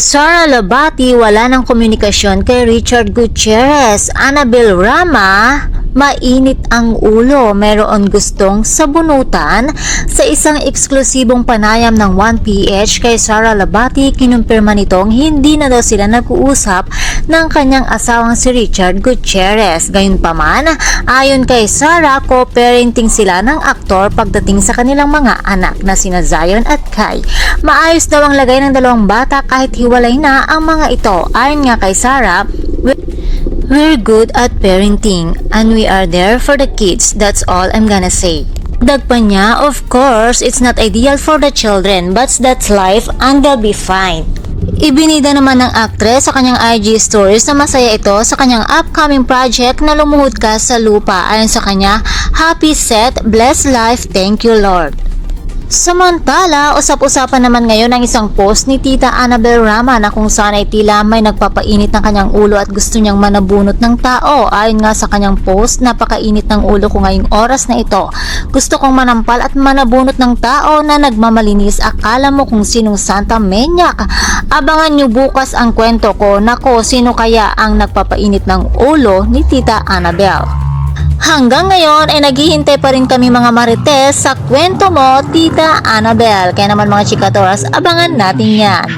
Sara Labati wala ng komunikasyon kay Richard Gutierrez. Annabel Rama, mainit ang ulo. Meron gustong sabunutan. Sa isang eksklusibong panayam ng 1PH kay Sara Labati, kinumpirma nitong hindi na daw sila nag-uusap ng kanyang asawang si Richard Gutierrez. Gayunpaman, ayon kay Sara, co-parenting sila ng aktor pagdating sa kanilang mga anak na sina Zion at Kai. Maayos daw ang lagay ng dalawang bata kahit hiwalay na ang mga ito. Ayon nga kay Sara, "We're good at parenting and we are there for the kids. That's all I'm gonna say." Dagpa niya, "Of course, it's not ideal for the children, but that's life and they'll be fine." Ibinida naman ng aktres sa kanyang IG stories na masaya ito sa kanyang upcoming project na Lumuhod Ka sa Lupa. Ayon sa kanya, "Happy set, blessed life, thank you Lord." Samantala, usap-usapan naman ngayon ang isang post ni Tita Annabel Rama na kung saan ay tila may nagpapainit ng kanyang ulo at gusto niyang manabunot ng tao. Ayon nga sa kanyang post, "Napakainit ng ulo ko ngayong oras na ito. Gusto kong manampal at manabunot ng tao na nagmamalinis. Akala mo kung sinong Santa Menyak. Abangan niyo bukas ang kwento ko. Nako, sino kaya ang nagpapainit ng ulo ni Tita Annabel?" Hanggang ngayon ay naghihintay pa rin kami mga marites sa kwento mo, Tita Annabel. Kaya naman mga chikatoras, abangan natin yan.